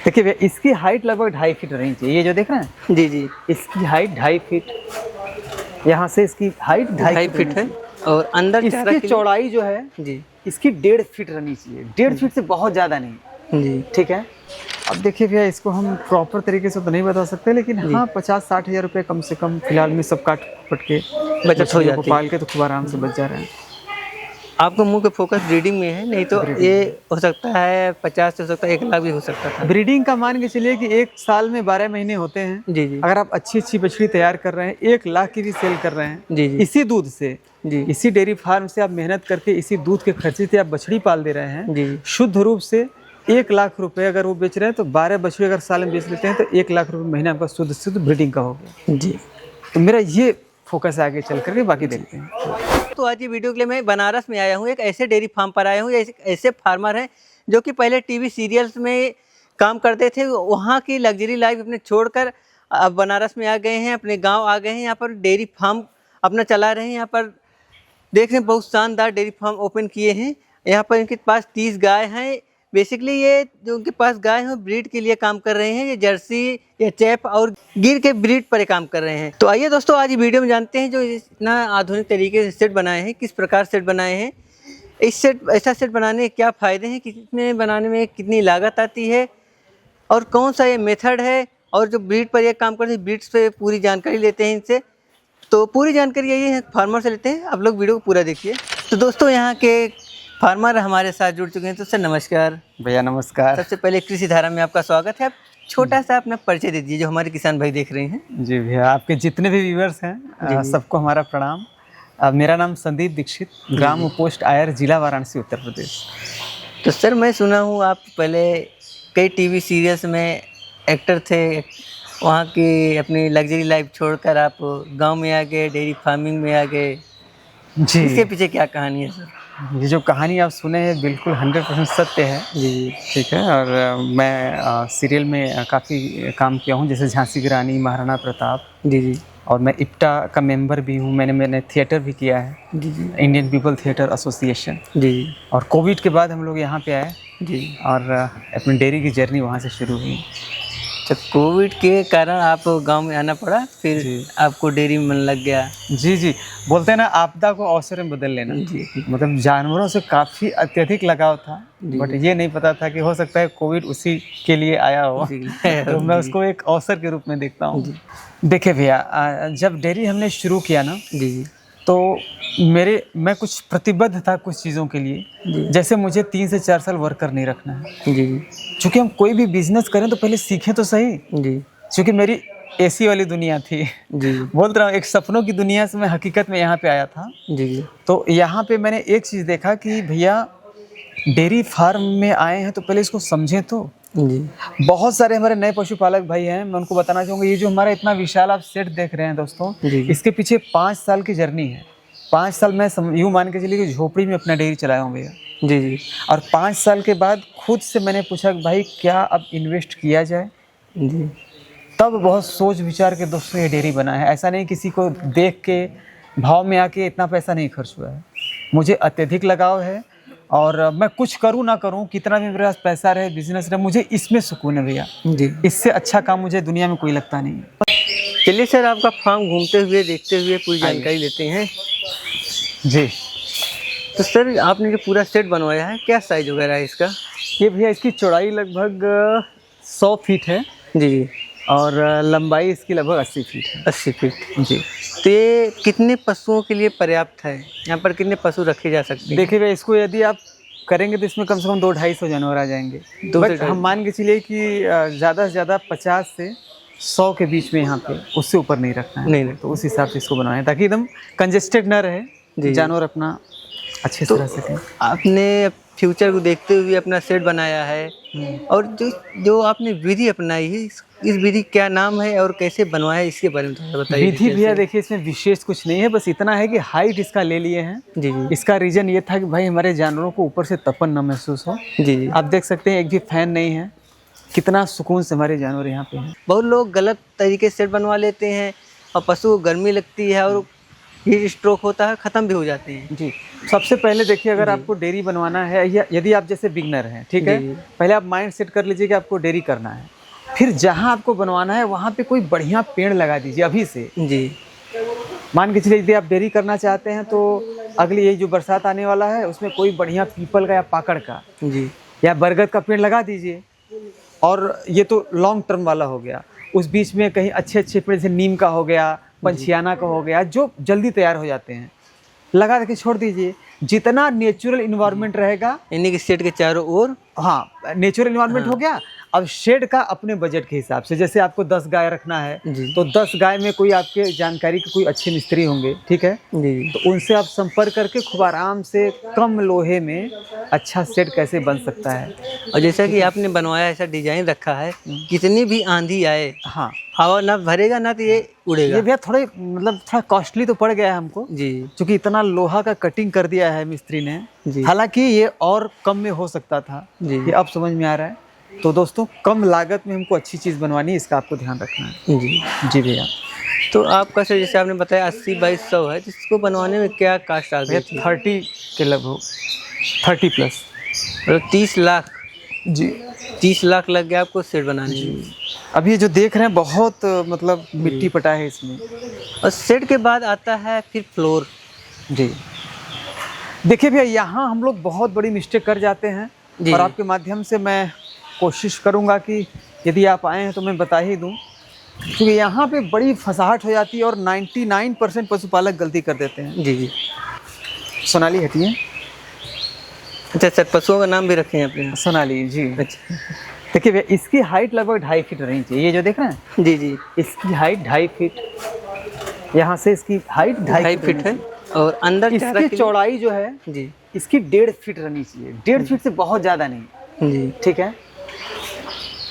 देखिए भैया, इसकी हाइट लगभग 2.5 फीट रहनी चाहिए। ये जो देख रहे हैं, जी जी, इसकी हाइट 2.5 फीट, यहाँ से इसकी हाइट 2.5 फीट है। और अंदर चारा इसकी चौड़ाई जो है जी इसकी 1.5 फीट रहनी चाहिए। 1.5 फीट से बहुत ज़्यादा नहीं। जी, ठीक है। अब देखिए भैया, इसको हम प्रॉपर तरीके से तो नहीं बता सकते, लेकिन हाँ 50-60 हज़ार रुपये कम से कम फिलहाल में सब काट पट के बचत हो मछलियों को जाती पाल के तो खूब आराम से बच जा रहे हैं। आपका मुंह का फोकस ब्रीडिंग में है, नहीं तो ये हो सकता है 50 से हो सकता है 1 लाख भी हो सकता था। ब्रीडिंग का मान के चलिए कि 1 साल में 12 महीने होते हैं। जी जी अगर आप अच्छी अच्छी बछड़ी तैयार कर रहे हैं, 1 लाख की भी सेल कर रहे हैं जी जी इसी दूध से, जी इसी डेयरी फार्म से आप मेहनत करके इसी दूध के खर्चे से आप बछड़ी पाल दे रहे हैं जी शुद्ध रूप से। 1 लाख रुपए अगर वो बेच रहे हैं तो 12 बछड़ी अगर साल में बेच लेते हैं तो 1 लाख रुपए महीने आपका शुद्ध शुद्ध ब्रीडिंग का हो गया। जी। तो मेरा ये फोकस है, आगे चल करके बाकी देखते हैं। तो आज ये वीडियो के लिए मैं बनारस में आया हूँ, एक ऐसे डेयरी फार्म पर आया हूँ, ऐसे फार्मर हैं जो कि पहले टीवी सीरियल्स में काम करते थे, वहाँ की लग्जरी लाइफ अपने छोड़कर अब बनारस में आ गए हैं, अपने गांव आ गए हैं, यहाँ पर डेयरी फार्म अपना चला रहे हैं। यहाँ पर देख रहे हैं बहुत शानदार डेयरी फार्म ओपन किए हैं। यहाँ पर इनके पास 30 गाय हैं। बेसिकली ये जो उनके पास गाय हैं ब्रीड के लिए काम कर रहे हैं, ये जर्सी या चैप और गिर के ब्रीड पर काम कर रहे हैं। तो आइए दोस्तों, आज वीडियो में जानते हैं जो इतना आधुनिक तरीके से सेट बनाए हैं, किस प्रकार सेट बनाए हैं, इस सेट ऐसा सेट बनाने के क्या फ़ायदे हैं, कितने बनाने में कितनी लागत आती है और कौन सा ये मेथड है, और जो ब्रीड पर ये काम करते हैं ब्रीड्स पे पूरी जानकारी लेते हैं इनसे। तो पूरी जानकारी यही है फार्मर से लेते हैं, आप लोग वीडियो को पूरा देखिए। तो दोस्तों, यहाँ के फार्मर हमारे साथ जुड़ चुके हैं, तो सर नमस्कार। भैया नमस्कार। सबसे पहले कृषि धारा में आपका स्वागत है। आप छोटा सा अपना परिचय दे दीजिए जो हमारे किसान भाई देख रहे हैं। जी भैया, आपके जितने भी व्यूअर्स हैं सबको हमारा प्रणाम। मेरा नाम संदीप दीक्षित, ग्राम पोस्ट आयर, जिला वाराणसी, उत्तर प्रदेश। तो सर मैं सुना हूँ आप पहले कई टीवी सीरियल्स में एक्टर थे, वहाँ की अपनी लग्जरी लाइफ छोड़कर आप गांव में आ गए, डेयरी फार्मिंग में आ गए। जी, इसके पीछे क्या कहानी है सर? ये जो कहानी आप सुने हैं बिल्कुल 100% सत्य है। जी ठीक है। और मैं सीरियल में काफ़ी काम किया हूँ, जैसे झांसी की रानी, महाराणा प्रताप। जी जी और मैं इप्टा का मेंबर भी हूँ। मैंने थिएटर भी किया है, जी जी इंडियन पीपल थिएटर एसोसिएशन। जी और कोविड के बाद हम लोग यहाँ पे आए जी। और अपनी डेयरी की जर्नी वहाँ से शुरू हुई। तो कोविड के कारण आप गांव में आना पड़ा, फिर आपको डेयरी में मन लग गया। जी जी, बोलते हैं ना, आपदा को अवसर में बदल लेना। जी मतलब जानवरों से काफ़ी अत्यधिक लगाव था, बट ये नहीं पता था कि हो सकता है कोविड उसी के लिए आया हो। तो मैं उसको एक अवसर के रूप में देखता हूँ। देखिए भैया, जब डेयरी हमने शुरू किया ना, जी तो मैं कुछ प्रतिबद्ध था कुछ चीज़ों के लिए। जैसे मुझे 3 से 4 साल वर्कर नहीं रखना है। जी चूँकि हम कोई भी बिजनेस करें तो पहले सीखें तो सही। जी क्योंकि मेरी एसी वाली दुनिया थी। जी बोल रहा हूँ, एक सपनों की दुनिया से मैं हकीकत में यहाँ पे आया था। जी तो यहाँ पे मैंने एक चीज़ देखा कि भैया, डेयरी फार्म में आए हैं तो पहले इसको समझें। तो जी बहुत सारे हमारे नए पशुपालक भाई हैं, मैं उनको बताना चाहूँगा, ये जो हमारा इतना विशाल आप सेट देख रहे हैं दोस्तों, इसके पीछे 5 साल की जर्नी है। 5 साल मैं यूँ मान के चलिए कि झोपड़ी में अपना डेयरी चलाया हूँ भैया। जी जी और 5 साल के बाद खुद से मैंने पूछा कि भाई क्या अब इन्वेस्ट किया जाए। जी तब बहुत सोच विचार के दोस्तों ये डेयरी बना है। ऐसा नहीं किसी को देख के भाव में आके इतना पैसा नहीं खर्च हुआ है। मुझे अत्यधिक लगाव है और मैं कुछ करूँ ना करूँ, कितना भी मेरे पास पैसा रहे, बिजनेस रहे, मुझे इसमें सुकून है भैया। जी। इससे अच्छा काम मुझे दुनिया में कोई लगता नहीं है। चलिए सर, आपका फार्म घूमते हुए देखते हुए पूरी जानकारी लेते हैं। जी। तो सर आपने जो पूरा सेट बनवाया है, क्या साइज वगैरह है इसका? ये भैया, इसकी चौड़ाई लगभग 100 फीट है जी जी और लंबाई इसकी लगभग 80 फीट है। 80 फीट। जी। तो ये कितने पशुओं के लिए पर्याप्त है? यहाँ पर कितने पशु रखे जा सकते हैं? देखिए भैया, इसको यदि आप करेंगे तो इसमें कम से कम 200-250 जानवर आ जाएंगे। बट हम मान के चलिए कि ज़्यादा से ज़्यादा 50 से 100 के बीच में यहाँ पे, उससे ऊपर नहीं रखना है। नहीं। तो उस हिसाब से इसको बनाएं ताकि एकदम कंजेस्टेड ना रहे, जानवर अपना अच्छे से रह सकें। आपने फ्यूचर को देखते हुए अपना सेट बनाया है, और जो आपने विधि अपनाई है, इस विधि क्या नाम है और कैसे बनवाया है, इसके बारे में थोड़ा बताइए। विधि भैया देखिए, इसमें विशेष कुछ नहीं है, बस इतना है कि हाइट इसका ले लिए हैं। जी इसका रीज़न ये था कि भाई हमारे जानवरों को ऊपर से तपन न महसूस हो। जी आप देख सकते हैं, एक भी फैन नहीं है, कितना सुकून से हमारे जानवर यहाँ पे हैं। बहुत लोग गलत तरीके से सेट बनवा लेते हैं और पशु को गर्मी लगती है और हीट स्ट्रोक होता है, ख़त्म भी हो जाते हैं। जी, सबसे पहले देखिए, अगर आपको डेयरी बनवाना है या यदि आप जैसे बिगनर हैं, ठीक है, जी। पहले आप माइंड सेट कर लीजिए कि आपको डेयरी करना है। फिर जहाँ आपको बनवाना है वहाँ पे कोई बढ़िया पेड़ लगा दीजिए अभी से। जी मान के चलिए यदि आप डेयरी करना चाहते हैं तो अगली यही जो बरसात आने वाला है उसमें कोई बढ़िया पीपल का या पाकड़ का जी या बरगद का पेड़ लगा दीजिए। और ये तो लॉन्ग टर्म वाला हो गया। उस बीच में कहीं अच्छे अच्छे पेड़ जैसे नीम का हो गया, पंछियाना का हो गया, जो जल्दी तैयार हो जाते हैं, लगा के छोड़ दीजिए। जितना नेचुरल इन्वायरमेंट रहेगा, यानी कि सेट के चारों ओर। हाँ, नेचुरल इन्वायरमेंट हो गया। अब शेड का अपने बजट के हिसाब से, जैसे आपको 10 गाय रखना है जी। तो 10 गाय में कोई आपके जानकारी के कोई अच्छे मिस्त्री होंगे, ठीक है, जी तो उनसे आप संपर्क करके खूब आराम से कम लोहे में अच्छा सेट कैसे बन सकता है। और जैसा कि आपने बनवाया, ऐसा डिजाइन रखा है, कितनी भी आंधी आए, हाँ, हवा ना भरेगा ना तो ये उड़ेगा। ये भैया थोड़े मतलब थोड़ा कॉस्टली तो पड़ गया है हमको, जी क्योंकि इतना लोहा का कटिंग कर दिया है मिस्त्री ने। जी हालांकि ये और कम में हो सकता था, जी ये अब समझ में आ रहा है। तो दोस्तों, कम लागत में हमको अच्छी चीज़ बनवानी है, इसका आपको ध्यान रखना है। जी। जी भैया। तो आपका सर जैसे आपने बताया 80/100 है, जिसको बनवाने में क्या कास्ट आ गई थी? 30 के लगभग, 30 प्लस। मतलब 30 लाख। जी 30 लाख लग गया आपको सेट बनाने में। अब ये जो देख रहे हैं बहुत मतलब मिट्टी पटा है इसमें। और सेट के बाद आता है फिर फ्लोर। जी देखिए भैया, यहाँ हम लोग बहुत बड़ी मिस्टेक कर जाते हैं जी। और आपके माध्यम से मैं कोशिश करूँगा कि यदि आप आए हैं तो मैं बता ही दूँ, क्योंकि यहाँ पे बड़ी फंसाहट हो जाती है और 99% पशुपालक गलती कर देते हैं। जी जी। सोनाली हटिए। अच्छा सर, पशुओं का नाम भी रखे हैं अपने यहाँ? सोनाली जी। अच्छा। देखिए भैया, इसकी हाइट लगभग 2.5 फीट रहनी चाहिए। ये जो देख रहे हैं, जी जी। इसकी हाइट 2.5 फीट, यहाँ से इसकी हाइट 2.5 फीट है। और अंदर चारा इसकी के लिए- चौड़ाई जो है जी इसकी 1.5 फीट रहनी चाहिए। 1.5 फीट से बहुत ज़्यादा नहीं, जी ठीक है।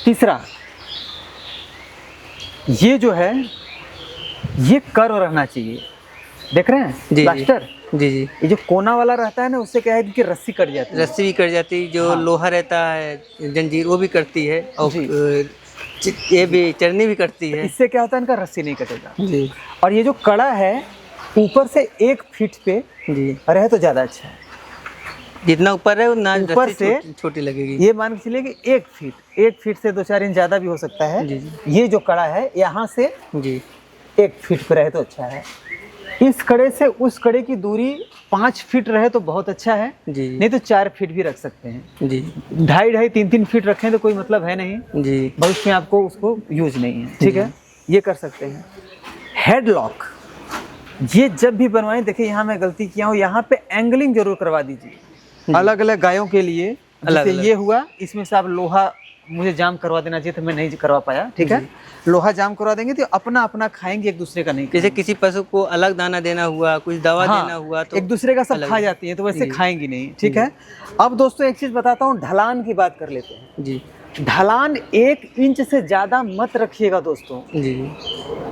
तीसरा, ये जो है ये कर्व रहना चाहिए। देख रहे हैं जी प्लास्टर, जी जी। ये जो कोना वाला रहता है ना, उससे क्या है कि रस्सी कट जाती है। रस्सी भी कट जाती, जो हाँ। लोहा रहता है जंजीर वो भी कटती है, और जी। ये भी चरनी भी कटती है। इससे क्या होता है, इनका रस्सी नहीं कटेगा। जी और ये जो कड़ा है ऊपर से 1 फीट पे जी। रहे तो ज़्यादा अच्छा है। जितना ऊपर है उतना ऊपर रस्सी से छोटी लगेगी। ये मान के चलिए कि 1 फीट से 2-4 इंच ज़्यादा भी हो सकता है। जी जी ये जो कड़ा है यहाँ से जी 1 फीट पे रहे तो अच्छा है। इस कड़े से उस कड़े की दूरी 5 फीट रहे तो बहुत अच्छा है, जी नहीं तो 4 फीट भी रख सकते हैं। जी 2.5-2.5, 3-3 फीट रखें तो कोई मतलब है नहीं, जी भविष्य में आपको उसको यूज नहीं है, ठीक है। ये कर सकते हैं। हेडलॉक, ये जब भी बनवाएं, देखिए यहाँ मैं गलती किया हूँ, यहाँ पे एंगलिंग जरूर करवा दीजिए। अलग अलग गायों के लिए अलग जैसे अलग। ये हुआ, इसमें से आप लोहा मुझे जाम करवा देना चाहिए था, मैं नहीं करवा पाया, ठीक है। लोहा जाम करवा देंगे तो अपना अपना खाएंगे, एक दूसरे का नहीं जैसे किसी पशु को अलग दाना देना हुआ, कुछ दवा हाँ, देना हुआ, तो एक दूसरे का सब अलग खा है। जाती है, तो वैसे जी। खाएंगी नहीं, ठीक है। अब दोस्तों एक चीज बताता हूँ, ढलान की बात कर लेते हैं। जी ढलान 1 इंच से ज्यादा मत रखिएगा दोस्तों। जी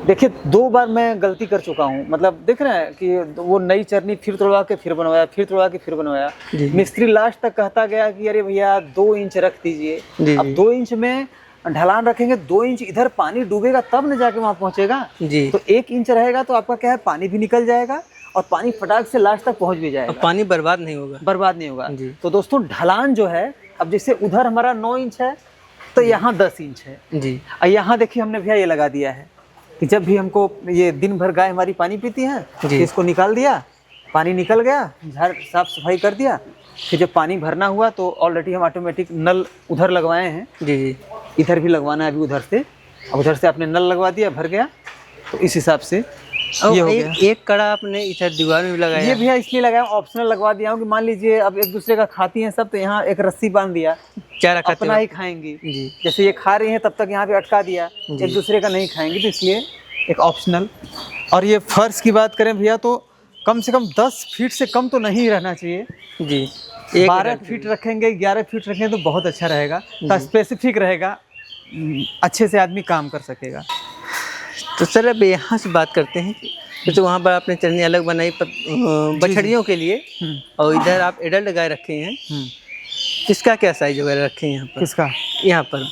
देखिए 2 बार मैं गलती कर चुका हूँ, मतलब देख रहे हैं कि वो नई चरनी फिर तोड़वा के फिर बनवाया, फिर तोड़वा के फिर बनवाया। जी। मिस्त्री लास्ट तक कहता गया कि अरे भैया 2 इंच रख दीजिए। जी। अब 2 इंच में ढलान रखेंगे, 2 इंच इधर पानी डूबेगा तब न जाके वहाँ पहुँचेगा। जी। तो 1 इंच रहेगा तो आपका क्या है, पानी भी निकल जाएगा और पानी फटाक से लास्ट तक पहुँच भी जाएगा, और पानी बर्बाद नहीं होगा। बर्बाद नहीं होगा। जी। तो दोस्तों ढलान जो है, अब जैसे उधर हमारा 9 इंच है तो यहाँ 10 इंच है। जी और यहाँ देखिए हमने भैया ये लगा दिया है कि जब भी हमको ये दिन भर गाय हमारी पानी पीती है, जी। इसको निकाल दिया, पानी निकल गया, झाड़ साफ सफाई कर दिया, फिर जब पानी भरना हुआ तो ऑलरेडी हम ऑटोमेटिक नल उधर लगवाए हैं, जी जी इधर भी लगवाना है अभी उधर से। अब उधर से आपने नल लगवा दिया, भर गया, तो इस हिसाब से और ये हो गया। एक कड़ा आपने इधर दीवार में भी लगाया। ये भैया इसलिए लगाया, ऑप्शनल लगवा दिया हूँ कि मान लीजिए अब एक दूसरे का खाती हैं सब, तो यहाँ एक रस्सी बांध दिया, चारा खाते अपना वक्त। ही खाएंगी। जी जैसे ये खा रही हैं तब तक यहाँ पे अटका दिया, जी। एक दूसरे का नहीं खाएंगी, तो इसलिए एक ऑप्शनल। और ये फर्श की बात करें भैया तो कम से कम 10 फीट से कम तो नहीं रहना चाहिए। जी 12 फीट रखेंगे, 11 फीट रखेंगे तो बहुत अच्छा रहेगा, तो स्पेसिफिक रहेगा, अच्छे से आदमी काम कर सकेगा। तो सर अब यहाँ से बात करते हैं, जैसे वहाँ पर आपने चरनी अलग बनाई बछड़ियों के लिए, और इधर आप एडल्ट गाय रखे हैं, किसका क्या साइज वगैरह रखे हैं यहाँ पर? किसका? यहाँ पर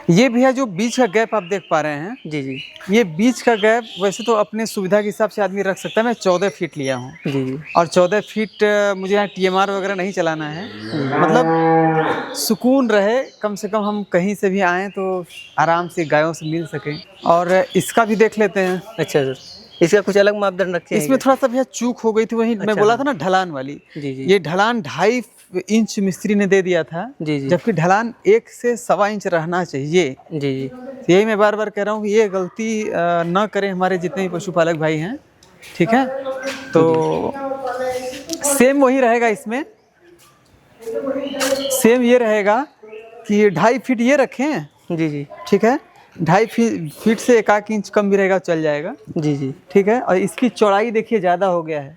ये भैया जो बीच का गैप आप देख पा रहे हैं, जी जी ये बीच का गैप वैसे तो अपने सुविधा के हिसाब से आदमी रख सकता है। मैं 14 फीट लिया हूँ जी जी और 14 फीट मुझे यहाँ TMR वगैरह नहीं चलाना है। मतलब सुकून रहे, कम से कम हम कहीं से भी आएँ तो आराम से गायों से मिल सकें। और इसका भी देख लेते हैं। अच्छा सर, इसका कुछ अलग मापदंड रखे हैं इसमें थोड़ा सा भैया चूक हो गई थी, वही मैं अच्छा, बोला था ना ढलान वाली। जी जी ये ढलान 2.5 इंच मिस्त्री ने दे दिया था, जी जी जबकि ढलान 1 से 1.25 इंच रहना चाहिए। जी जी यही मैं बार बार कह रहा हूँ कि ये गलती ना करें हमारे जितने भी पशुपालक भाई हैं, ठीक है। तो सेम वही रहेगा इसमें, सेम ये रहेगा कि 2.5 फीट ये रखें, जी जी ठीक है। 2.5 फीट से 1 इंच कम भी रहेगा चल जाएगा, जी जी ठीक है। और इसकी चौड़ाई देखिए ज़्यादा हो गया है,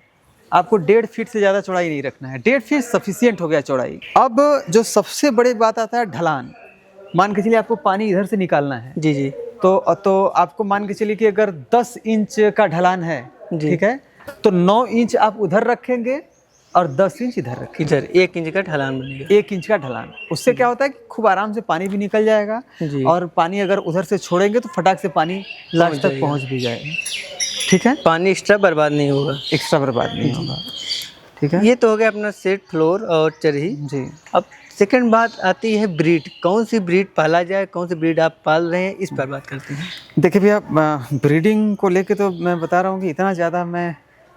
आपको 1.5 फीट से ज़्यादा चौड़ाई नहीं रखना है। 1.5 फीट सफिशियंट हो गया चौड़ाई। अब जो सबसे बड़ी बात आता है ढलान। मान के चलिए आपको पानी इधर से निकालना है, जी जी तो आपको मान के चलिए कि अगर 10 इंच का ढलान है, जी। ठीक है, तो 9 इंच आप उधर रखेंगे और 10 इंच इधर रखेंगे। इधर 1 इंच का ढलान बनेगा। 1 इंच का ढलान, उससे क्या होता है कि खूब आराम से पानी भी निकल जाएगा जी। और पानी अगर उधर से छोड़ेंगे तो फटाक से पानी लास्ट तक पहुंच भी जाएगा, ठीक है। पानी एक्स्ट्रा बर्बाद नहीं होगा, एक्स्ट्रा बर्बाद नहीं होगा, ठीक है। ये तो हो गया अपना सेट, फ्लोर और चरही। जी, अब सेकंड बात आती है ब्रीड, कौन सी ब्रीड पाला जाए, कौन सी ब्रीड आप पाल रहे हैं, इस पर बात करते हैं। देखिए भैया ब्रीडिंग को लेके तो मैं बता रहा हूँ कि इतना ज़्यादा मैं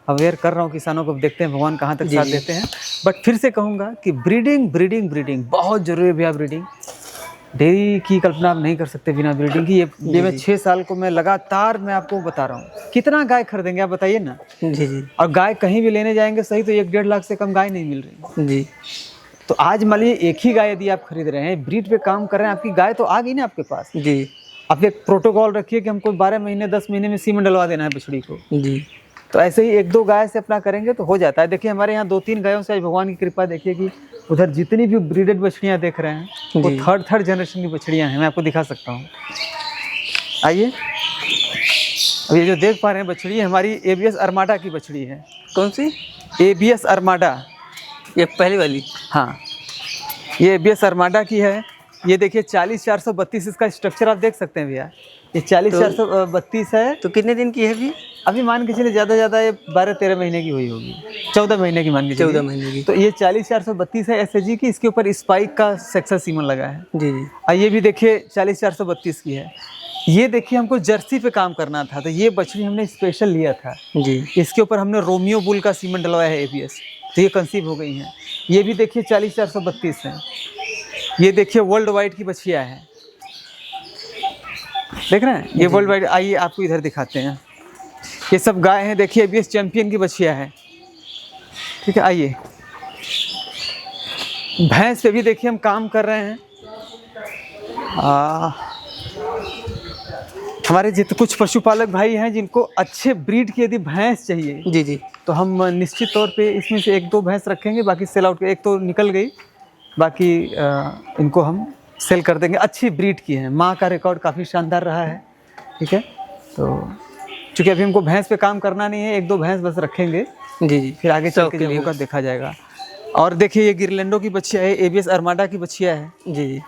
अवेयर कर रहा हूँ किसानों को, देखते हैं भगवान कहाँ तक साथ देते हैं। बट फिर से कहूँगा कि ब्रीडिंग बहुत ज़रूरी है भैया। ब्रीडिंग, डेयरी की कल्पना आप नहीं कर सकते बिना ब्रीडिंग की। ये मैं 6 साल को मैं लगातार मैं आपको बता रहा हूँ। कितना गाय खरीदेंगे आप बताइए ना। जी जी और गाय कहीं भी लेने जाएंगे सही तो 1-1.5 लाख से कम गाय नहीं मिल रही। जी तो आज मान लीजिए एक ही गाय यदि आप खरीद रहे हैं, ब्रीड पे काम कर रहे हैं, आपकी गाय तो आ गई ना आपके पास। जी आप एक प्रोटोकॉल रखिए कि हमको 12 महीने 10 महीने में सीमेंट डलवा देना है बछड़ी को। जी तो ऐसे ही 1-2 गाय से अपना करेंगे तो हो जाता है। देखिए हमारे यहाँ 2-3 गायों से आज भगवान की कृपा देखिए कि उधर जितनी भी ब्रीडेड बछड़ियाँ देख रहे हैं वो जी। थर्ड जनरेशन की बछड़ियाँ हैं। मैं आपको दिखा सकता हूँ, आइए। अब ये जो देख पा रहे हैं बछड़ी हमारी ABS अरमाडा की बछड़ी है। कौन सी? ABS अरमाडा, ये पहली वाली। हाँ ये ABS अरमाडा की है। ये देखिए 40-432 इसका स्ट्रक्चर आप देख सकते हैं भैया। ये 40-432 है। तो कितने दिन की है अभी मान के चलिए ज़्यादा ये 12-13 महीने की हुई होगी, 14 महीने की मान के चलिए। 14 महीने की। तो ये 40-432 है SAG की। इसके ऊपर स्पाइक का सेक्सर सीमन लगा है। जी जी और ये भी देखिए 40-432 की है। ये देखिए हमको जर्सी पे काम करना था तो ये बछड़ी हमने स्पेशल लिया था जी। इसके ऊपर हमने रोमियो बुल का सीमन डलवाया है ABS, तो ये कंसीव हो गई हैं। ये भी देखिए 40-432 है। ये देखिए वर्ल्ड वाइड की बछिया है, देख रहे हैं ये वर्ल्ड वाइड। आइए आपको इधर दिखाते हैं, ये सब गाय हैं। देखिए ABS चैंपियन की बछिया है, ठीक है। आइए भैंस पे भी देखिए हम काम कर रहे हैं। हमारे जितने कुछ पशुपालक भाई हैं जिनको अच्छे ब्रीड की यदि भैंस चाहिए जी जी तो हम निश्चित तौर पे इसमें से 1-2 भैंस रखेंगे। बाकी सेल आउट, एक तो निकल गई, बाकी इनको हम सेल कर देंगे। अच्छी ब्रीड की है, माँ का रिकॉर्ड काफ़ी शानदार रहा है, ठीक है। तो चूँकि अभी हमको भैंस पे काम करना नहीं है, 1-2 भैंस बस रखेंगे, जी जी फिर आगे चल के जब होगा देखा जाएगा। और देखिए ये गिरलैंडो की बच्चिया है, ABS अरमाडा की बच्चिया है। जी जी।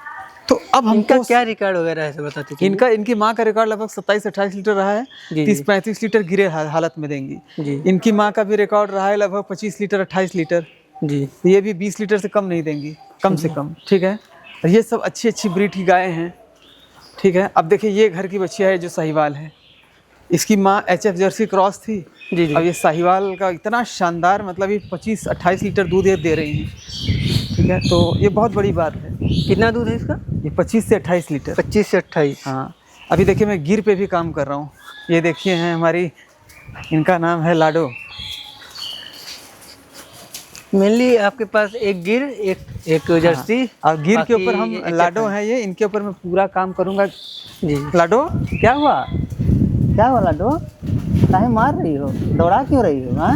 तो अब इनका हमको क्या रिकॉर्ड वगैरह है बताते थे? इनकी माँ का रिकॉर्ड लगभग 27-28 लीटर रहा है, 30-35 लीटर गिरे हालत में देंगी। जी। इनकी माँ का भी रिकॉर्ड रहा है लगभग 25 लीटर 28 लीटर। जी। ये भी 20 लीटर से कम नहीं देंगी, कम से कम, ठीक है। और ये सब अच्छी ब्रीड की गायें हैं, ठीक है। अब देखिए ये घर की बच्चिया है जो साहिवाल है। इसकी माँ HF जर्सी क्रॉस थी। जी जी। अब ये साहिवाल का इतना शानदार, मतलब ये 25-28 लीटर दूध ये दे रही हैं, ठीक है। तो ये बहुत बड़ी बात है। कितना दूध है इसका? ये 25 से 28 लीटर। 25 से 28। हाँ। अभी देखिए मैं गिर पे भी काम कर रहा हूँ। ये देखिए हैं हमारी, इनका नाम है लाडो। मेनली आपके पास एक गिर, एक जर्सी। हाँ। और गिर के ऊपर हम बाकी लाडो है, ये इनके ऊपर मैं पूरा काम करूँगा। जी। लाडो क्या हुआ, क्या हुआ लाडो, काहे मार रही हो, दौड़ा क्यों रही हो? हाँ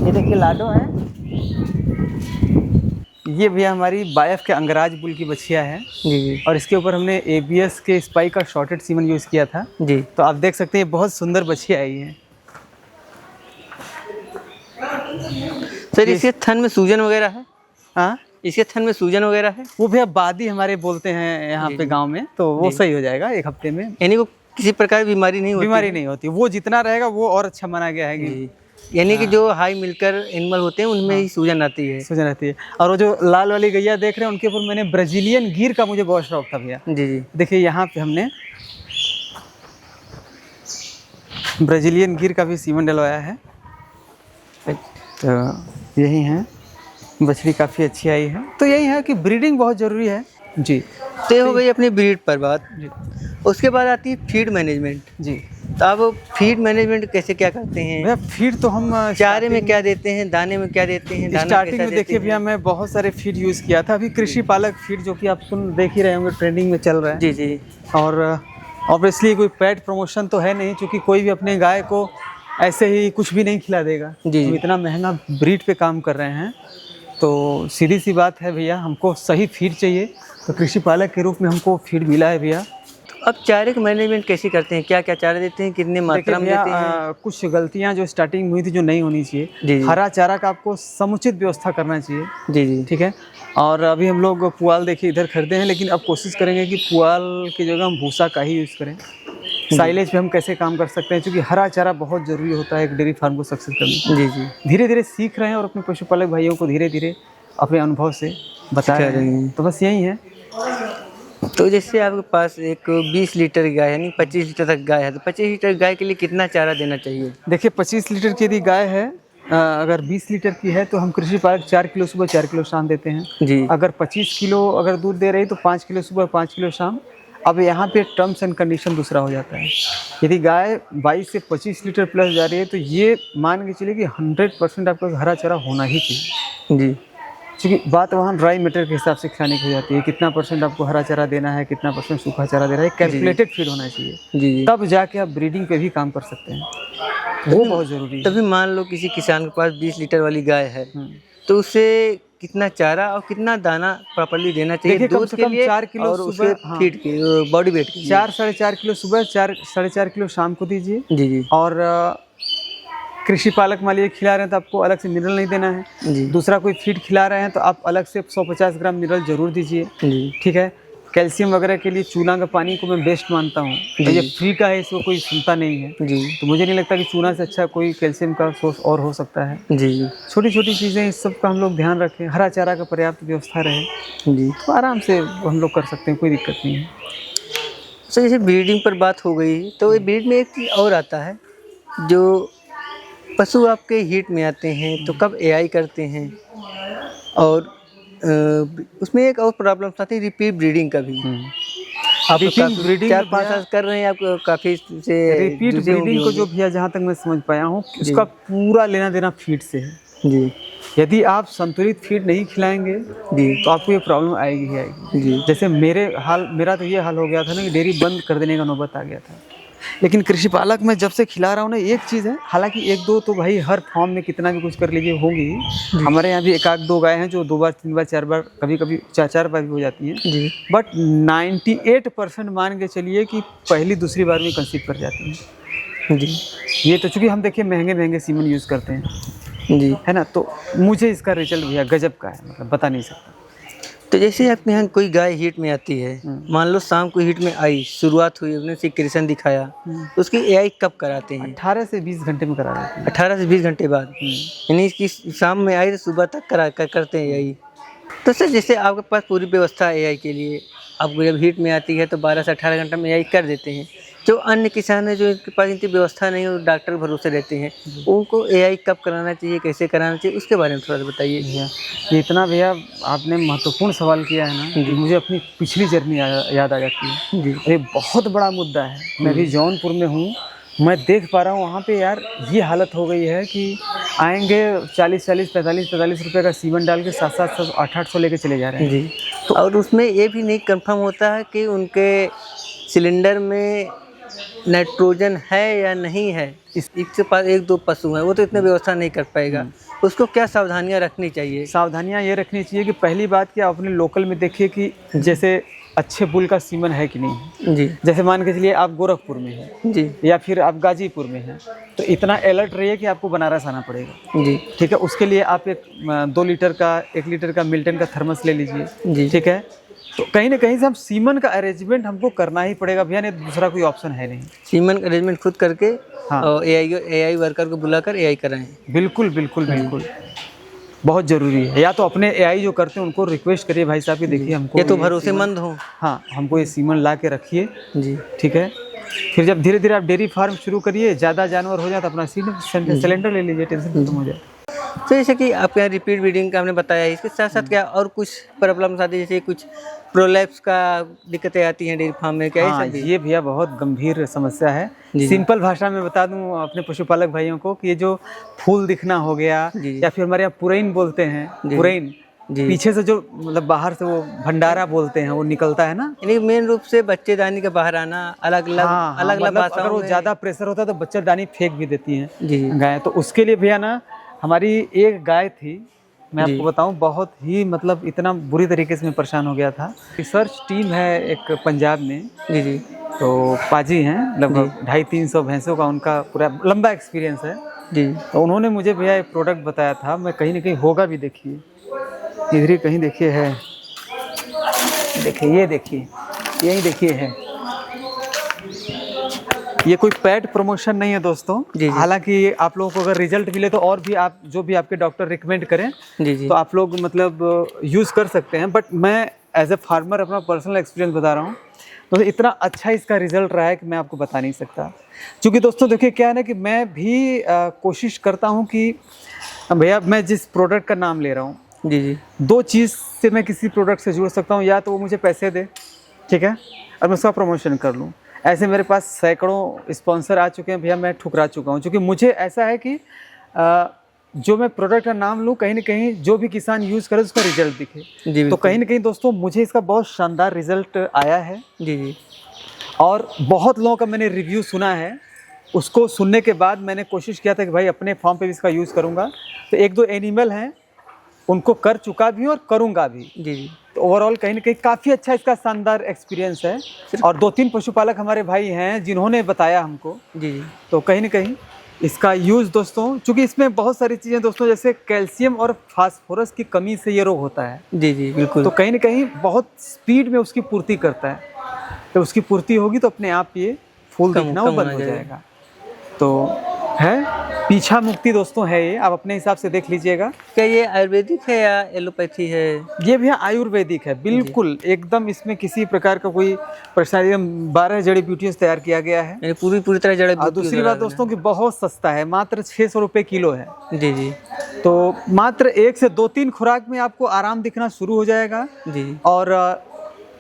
ये देखिए लाडो है। ये भैया हमारी बायफ के अंगराज बुल की बछिया है। जी जी। और इसके ऊपर हमने ABS के स्पाइक का शॉर्टेड सीमन यूज़ किया था। जी। तो आप देख सकते हैं ये बहुत सुंदर बछिया आई है। सर इसके थन में सूजन वगैरह है? हाँ इसके थन में सूजन वगैरह है? वो भैया बादी हमारे बोलते हैं यहाँ पे गांव में, तो वो सही हो जाएगा 1 हफ्ते में। यानी को किसी प्रकार की बीमारी नहीं होती? बीमारी नहीं होती, वो जितना रहेगा वो और अच्छा माना गया है कि जी। यानी कि जो हाई मिलकर एनिमल होते हैं उनमें ही सूजन आती है। सूजन रहती है। और वो जो लाल वाली गैया देख रहे हैं उनके ऊपर मैंने ब्राजीलियन गिर का मुझे बहुत शौक था भैया। जी जी। देखिए यहाँ पे हमने ब्राजीलियन गिर का भी सीमन डलवाया है, तो यही है, बछड़ी काफ़ी अच्छी आई है। तो यही है कि ब्रीडिंग बहुत ज़रूरी है जी। तो ये हो गई अपनी ब्रीड पर बात। जी उसके बाद आती है फीड मैनेजमेंट। जी। तो आप फीड मैनेजमेंट कैसे क्या करते हैं? भैया फीड तो हम चारे में क्या देते हैं, दाने में क्या देते हैं, दाना स्टार्टिंग कैसा में देते देखिए हैं? भैया मैं बहुत सारे फीड यूज़ किया था। अभी कृषि पालक फीड जो कि आप देख ही रहे होंगे, ट्रेंडिंग में चल रहा है। जी जी। और ऑब्वियसली कोई पेड प्रमोशन तो है नहीं, क्योंकि कोई भी अपने गाय को ऐसे ही कुछ भी नहीं खिला देगा। जी। हम इतना महंगा ब्रीड पे काम कर रहे हैं, तो सीधी सी बात है भैया, हमको सही फीड चाहिए। तो कृषि पालक के रूप में हमको फीड मिला है भैया। अब चारे का मैनेजमेंट कैसे करते हैं, क्या क्या चारा देते हैं, कितने मात्रा में भैया देते हैं? कुछ गलतियां जो स्टार्टिंग में हुई थी जो नहीं होनी चाहिए। जी। हरा चारा का आपको समुचित व्यवस्था करना चाहिए। जी जी। ठीक है। और अभी हम लोग पुआल देखिए इधर खरीदे हैं, लेकिन अब कोशिश करेंगे कि पुआल की जगह हम भूसा का ही यूज़ करें। साइलेज पे हम कैसे काम कर सकते हैं, क्योंकि हरा चारा बहुत ज़रूरी होता है एक डेयरी फार्म को सक्सेस करने में। जी जी। धीरे धीरे सीख रहे हैं और अपने पशुपालक भाइयों को धीरे धीरे अपने अनुभव से बता सिखा रहे रहे हैं। हैं। तो बस यही है। तो जैसे आपके पास एक 20 लीटर की गाय है, यानी 25 लीटर तक गाय है, तो 25 लीटर गाय के लिए कितना चारा देना चाहिए? देखिए 25 लीटर की यदि गाय है, अगर 20 लीटर की है तो हम कृषि पालक 4 किलो सुबह 4 किलो शाम देते हैं। जी। अगर 25 किलो अगर दूध दे रही तो 5 किलो सुबह 5 किलो शाम। अब यहाँ पे टर्म्स एंड कंडीशन दूसरा हो जाता है। यदि गाय 22 से 25 लीटर प्लस जा रही है तो ये मान के चलिए कि 100% आपका हरा चारा होना ही चाहिए। जी। क्योंकि बात वहाँ ड्राई मैटर के हिसाब से खिलाने की हो जाती है, कितना % आपको हरा चारा देना है, कितना % सूखा चारा देना है, कैलकुलेटेड फीड होना चाहिए। जी जी। तब जाके आप ब्रीडिंग पे भी काम कर सकते हैं, वो बहुत ज़रूरी है। तभी मान लो किसी किसान के पास 20 लीटर वाली गाय है, तो उसे कितना चारा और कितना दाना प्रॉपर्ली देना चाहिए देखिए, कम दूध से के कम लिए 4 किलो और सुबह, उसके फीड के बॉडी वेट के लिए? 4 साढ़े 4 किलो सुबह, 4 साढ़े 4 किलो शाम को दीजिए। जी जी। और कृषि पालक मान लीजिए खिला रहे हैं तो आपको अलग से मिनरल नहीं देना है। जी दूसरा कोई फीड खिला रहे हैं तो आप अलग से 150 ग्राम मिनरल जरूर दीजिए। जी। ठीक है। कैल्शियम वगैरह के लिए चूना का पानी को मैं बेस्ट मानता हूँ। तो ये फ्री का है, इसको कोई सुनता नहीं है। जी तो मुझे नहीं लगता कि चूना से अच्छा कोई कैल्शियम का सोर्स और हो सकता है। जी। जी छोटी छोटी चीज़ें, इस सब का हम लोग ध्यान रखें। हरा चारा का पर्याप्त व्यवस्था रहे जी। तो आराम से हम लोग कर सकते हैं, कोई दिक्कत नहीं है। तो जैसे ब्रीडिंग पर बात हो गई, तो ये ब्रीड में एक चीज़ और आता है, जो पशु आपके हीट में आते हैं तो कब एआई करते हैं, और उसमें एक और प्रॉब्लम आती है रिपीट ब्रीडिंग का भी। आप रिपीट ब्रीडिंग 4-5 साल कर रहे हैं, आप काफ़ी से रिपीट जुझे ब्रीडिंग को होंगे। जो भैया जहाँ तक मैं समझ पाया हूँ, उसका पूरा लेना देना फीड से है। जी यदि आप संतुलित फीड नहीं खिलाएंगे जी। तो आपको ये प्रॉब्लम आएगी ही आएगी। जी। जैसे मेरा तो ये हाल हो गया था ना कि डेयरी बंद कर देने का नौबत आ गया था। लेकिन कृषि पालक में जब से खिला रहा हूँ ना, एक चीज़ है, हालांकि 1-2 तो भाई हर फॉर्म में कितना भी कुछ कर लीजिए होंगी। हमारे यहाँ भी 1-2 गाय हैं जो 2 बार 3 बार 4 बार, कभी कभी 4 बार भी हो जाती हैं। जी। बट 98% मान के चलिए कि पहली दूसरी बार में कंसीव कर जाती हैं। जी। ये तो चूँकि हम देखिए महंगे सीमन यूज़ करते हैं, जी। है ना, तो मुझे इसका रिजल्ट भैया गजब का है, मतलब बता नहीं सकता। तो जैसे आपके यहाँ कोई गाय हीट में आती है, मान लो शाम को हीट में आई, शुरुआत हुई, उसने सिक्रेशन दिखाया, तो उसकी एआई कब कराते हैं? 18 से 20 घंटे में करा देते हैं। 18 से 20 घंटे बाद, यानी इसकी शाम में आई तो सुबह तक करते हैं एआई। तो सर जैसे आपके पास पूरी व्यवस्था है एआई के लिए, आपको जब हीट में आती है तो 12 से 18 घंटे में एआई कर देते हैं। जो अन्य किसान है जो इनके पास इतनी व्यवस्था नहीं है, डॉक्टर भरोसे रहते हैं, उनको एआई कब कराना चाहिए, कैसे कराना चाहिए, उसके बारे में थोड़ा सा बताइए। भैया ये इतना भैया आपने महत्वपूर्ण सवाल किया है ना कि मुझे अपनी पिछली जर्नी याद आ जाती है। जी। ये बहुत बड़ा मुद्दा है। मैं भी जौनपुर में हूँ, मैं देख पा रहा हूँ वहाँ पे यार ये हालत हो गई है कि आएंगे 40-40, 45-45 रुपये का सीमन डाल के 700-700, 800-800 लेके चले जा रहे हैं। जी। तो और उसमें ये भी नहीं कंफर्म होता है कि उनके सिलेंडर में नाइट्रोजन है या नहीं है। इसके पास 1-2 पशु हैं, वो तो इतने व्यवस्था नहीं कर पाएगा। उसको क्या सावधानियां रखनी चाहिए? सावधानियां ये रखनी चाहिए कि पहली बात कि आप अपने लोकल में देखिए कि जैसे अच्छे बुल का सीमन है कि नहीं है। जी जैसे मान के चलिए आप गोरखपुर में हैं जी या फिर आप गाजीपुर में हैं, तो इतना अलर्ट रहिए कि आपको बनारस आना पड़ेगा। जी ठीक है, उसके लिए आप एक 2 लीटर का 1 लीटर का मिल्टन का थर्मस ले लीजिए। जी ठीक है, तो कहीं ना कहीं से हम सीमन का अरेंजमेंट हमको करना ही पड़ेगा भैया, नहीं दूसरा कोई ऑप्शन है नहीं। सीमन अरेंजमेंट खुद करके हाँ। और एआई वर्कर को बुलाकर एआई कराएं। बिल्कुल बिल्कुल बिल्कुल, बहुत ज़रूरी है। या तो अपने एआई जो करते हैं उनको रिक्वेस्ट करिए, भाई साहब कि देखिए हमको ये तो ये भरोसेमंद हो। हाँ, हमको ये सीमन ला के रखिए। जी ठीक है, फिर जब धीरे धीरे आप डेयरी फार्म शुरू करिए, ज़्यादा जानवर हो जाए तो अपना सिलेंडर ले लीजिए, टेंशन खत्म हो जाए। तो जैसे कि आपके यहाँ रिपीट ब्रीडिंग का आपने बताया, इसके साथ साथ क्या और कुछ प्रॉब्लम्स आती है, जैसे कुछ प्रोलैप्स का दिक्कतें आती हैं डेयरी फार्म में, क्या ये हाँ, सब भी? ये भैया बहुत गंभीर समस्या है। जी। सिंपल भाषा में बता दूं अपने पशुपालक भाइयों को कि ये जो फूल दिखना हो गया, जी। या फिर हमारे यहाँ पुरैन बोलते हैं, जी। पुरैन जी पीछे से जो मतलब बाहर से वो भंडारा बोलते हैं वो निकलता है ना। यानी मेन रूप से बच्चेदानी के बाहर आना, अलग अलग हाँ, हाँ, अलग अलग मतलब भाषाओं अगर वो में। ज़्यादा प्रेशर होता है तो बच्चेदानी फेंक भी देती हैं जी गाय। तो उसके लिए भैया ना, हमारी एक गाय थी, मैं जी। आपको बताऊं, बहुत ही मतलब इतना बुरी तरीके से मैं परेशान हो गया था। रिसर्च टीम है एक पंजाब में, जी जी तो पाजी हैं, लगभग 250-300 भैंसों का उनका पूरा लंबा एक्सपीरियंस है। जी तो उन्होंने मुझे भैया एक प्रोडक्ट बताया था, मैं कहीं ना कहीं होगा भी, देखिए इधर ही कहीं देखिए है, देखिए ये देखिए, यही देखिए है। ये कोई पेड प्रमोशन नहीं है दोस्तों। जी, जी। हालांकि आप लोगों को अगर रिजल्ट मिले तो और भी आप जो भी आपके डॉक्टर रिकमेंड करें जी जी तो आप लोग मतलब यूज़ कर सकते हैं, बट मैं एज ए फार्मर अपना पर्सनल एक्सपीरियंस बता रहा हूँ। तो इतना अच्छा इसका रिजल्ट रहा है कि मैं आपको बता नहीं सकता। क्योंकि दोस्तों देखिए क्या है ना कि मैं भी कोशिश करता हूँ कि भैया मैं जिस प्रोडक्ट का नाम ले रहा हूँ, जी जी 2 चीज़ से मैं किसी प्रोडक्ट से जुड़ सकता हूँ, या तो वो मुझे पैसे दे, ठीक है, और मैं उसका प्रमोशन कर लूँ। ऐसे मेरे पास सैकड़ों स्पॉन्सर आ चुके हैं भैया, मैं ठुकरा चुका हूँ। क्योंकि मुझे ऐसा है कि जो मैं प्रोडक्ट का नाम लूँ, कहीं ना कहीं जो भी किसान यूज़ करे उसका रिजल्ट दिखे। जी तो बिल्कुल। कहीं ना कहीं दोस्तों मुझे इसका बहुत शानदार रिजल्ट आया है, जी जी और बहुत लोगों का मैंने रिव्यू सुना है। उसको सुनने के बाद मैंने कोशिश किया था कि भाई अपने फार्म पे भी इसका यूज़ करूँगा। तो 1-2 एनिमल हैं उनको कर चुका भी और करूँगा भी। जी जी तो ओवरऑल कहीं ना कहीं काफ़ी अच्छा इसका शानदार एक्सपीरियंस है। और 2-3 पशुपालक हमारे भाई हैं जिन्होंने बताया हमको। जी जी तो कहीं ना कहीं इसका यूज़ दोस्तों, चूँकि इसमें बहुत सारी चीज़ें दोस्तों, जैसे कैल्शियम और फास्फोरस की कमी से ये रोग होता है। जी जी बिल्कुल। तो कहीं ना कहीं बहुत स्पीड में उसकी पूर्ति करता है। तो उसकी पूर्ति होगी तो अपने आप ये फूल कम दिखना वो बंद होना हो जाएगा। जाएगा। तो है पीछा मुक्ति दोस्तों है ये, आप अपने हिसाब से देख लीजिएगा। क्या ये आयुर्वेदिक है या एलोपैथी है? ये भी आयुर्वेदिक है बिल्कुल, एकदम इसमें किसी प्रकार का कोई परेशानी, 12 जड़ी बूटियों से तैयार किया गया है। यानी पूरी तरह जड़ और दूसरी बात दोस्तों कि बहुत सस्ता है, मात्र 600 रुपये किलो है। जी जी तो मात्र 1 से 2-3 खुराक में आपको आराम दिखना शुरू हो जाएगा। जी और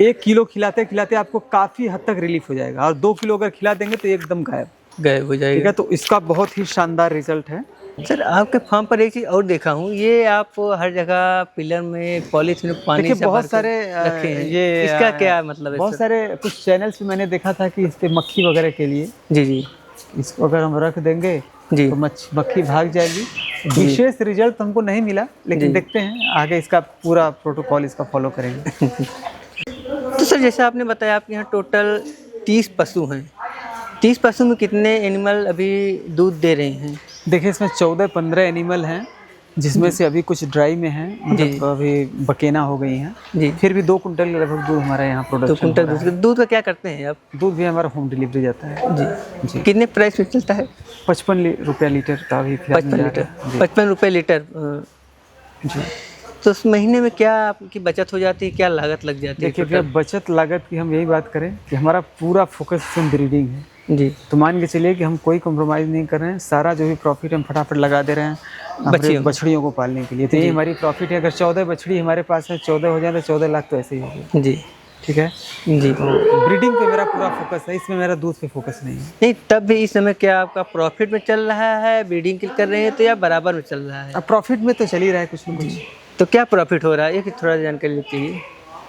1 किलो खिलाते खिलाते आपको काफ़ी हद तक रिलीफ हो जाएगा, और 2 किलो अगर खिला देंगे तो एकदम गायब गायब हो ठीक जाएगा। है। तो इसका बहुत ही शानदार रिजल्ट है। सर आपके फार्म पर एक चीज़ और देखा हूँ, ये आप हर जगह पिलर में पॉलीथीन में पानी देखिए से बहुत भर सारे कर रखे हैं, ये इसका क्या मतलब है बहुत सर? सारे कुछ चैनल्स में मैंने देखा था कि इस पे मक्खी वगैरह के लिए जी जी इसको अगर हम रख देंगे जी तो मक्खी भाग जाएगी। विशेष रिजल्ट हमको नहीं मिला, लेकिन देखते हैं आगे इसका पूरा प्रोटोकॉल इसका फॉलो करेंगे। तो सर जैसे आपने बताया आपके यहाँ टोटल 30 पशु हैं, 30 पशु में कितने एनिमल अभी दूध दे रहे हैं? देखिए इसमें 14-15 एनिमल हैं, जिसमें से अभी कुछ ड्राई में हैं, मतलब अभी बकेना हो गई हैं। जी फिर भी 2 कुंटल लगभग दूध हमारे यहाँ तो प्रोडक्शन कुंटल हो रहा है। दूध का क्या करते हैं आप? दूध भी हमारा होम डिलीवरी जाता है जी जी। कितने प्राइस में चलता है? 55 रुपया लीटर का अभी फिलहाल 55 मिल लीटर, रहा है। जी। 55 रुपये लीटर। जी तो उस महीने में क्या आपकी बचत हो जाती है, क्या लागत लग जाती है? देखिए भैया बचत लागत की हम यही बात करें कि हमारा पूरा फोकस ब्रीडिंग है। जी तो मान के चलिए कि हम कोई कॉम्प्रोमाइज़ नहीं कर रहे हैं, सारा जो भी प्रॉफिट हम फटाफट लगा दे रहे हैं हमारे बछड़ियों को पालने के लिए। तो ये हमारी प्रॉफिट है। अगर 14 बछड़ी हमारे पास है, 14 हो जाए तो 14 लाख तो ऐसे ही होगी। जी ठीक है जी तो ब्रीडिंग पे मेरा पूरा फोकस है, इसमें मेरा दूध पे फोकस नहीं है। नहीं, तब भी इस समय क्या आपका प्रॉफिट में चल रहा है, ब्रीडिंग कर रहे हैं तो या बराबर में चल रहा है? अब प्रॉफिट में तो चल ही रहा है कुछ ना कुछ। तो क्या प्रॉफिट हो रहा है, ये कि थोड़ा जानकारी लेते हैं।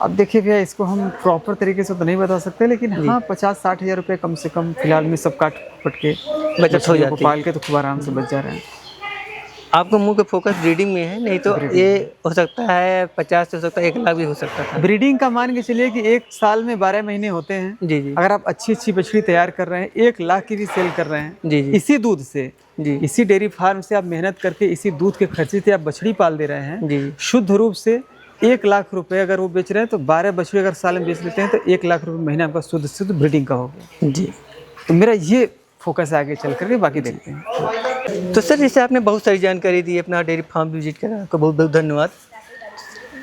अब देखिए भैया इसको हम प्रॉपर तरीके से तो नहीं बता सकते, लेकिन हाँ 50-60 हज़ार रुपये कम से कम फिलहाल में सब काट पट के बचत हो मछलियों को जाती है। पाल के तो खूब आराम से बच जा रहे हैं। आपका मुंह का फोकस ब्रीडिंग में है, नहीं तो ये हो सकता है 50 से हो सकता है 1 लाख भी हो सकता था। ब्रीडिंग का मान के चलिए कि एक साल में 12 महीने होते हैं। जी जी अगर आप अच्छी अच्छी बछड़ी तैयार कर रहे हैं, 1 लाख की भी सेल कर रहे हैं जी जी इसी दूध से, जी इसी डेयरी फार्म से आप मेहनत करके इसी दूध के खर्चे से आप बछड़ी पाल दे रहे हैं, जी शुद्ध रूप से 1 लाख रुपए अगर वो बेच रहे हैं तो 12 बछड़ी अगर साल में बेच लेते हैं तो 1 लाख रुपए महीने आपका शुद्ध शुद्ध ब्रीडिंग का हो गया। जी। तो मेरा ये फोकस है, आगे चल करके बाकी देखते हैं। तो सर जैसे आपने बहुत सारी जानकारी दी, अपना डेयरी फार्म विजिट करा, आपका बहुत बहुत धन्यवाद।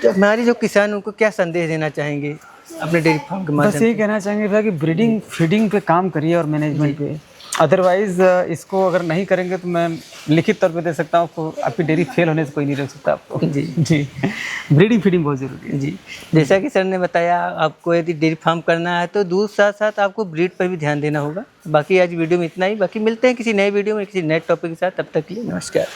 तो हमारे जो किसान उनको क्या संदेश देना चाहेंगे अपने डेयरी फार्म के बस माध्यम यही से? कहना चाहेंगे भैया कि ब्रीडिंग फीडिंग पे काम करिए और मैनेजमेंट पे। अदरवाइज इसको अगर नहीं करेंगे तो मैं लिखित तौर पे दे सकता हूँ आपको, आपकी डेयरी फेल होने से कोई नहीं रोक सकता आपको। जी जी, ब्रीडिंग फीडिंग बहुत ज़रूरी है। जी। जैसा कि सर ने बताया, आपको यदि डेयरी फार्म करना है तो दूध साथ साथ आपको ब्रीड पर भी ध्यान देना होगा। बाकी आज वीडियो में इतना ही, बाकी मिलते हैं किसी नए वीडियो में किसी नए टॉपिक के साथ, तब तक के लिए नमस्कार।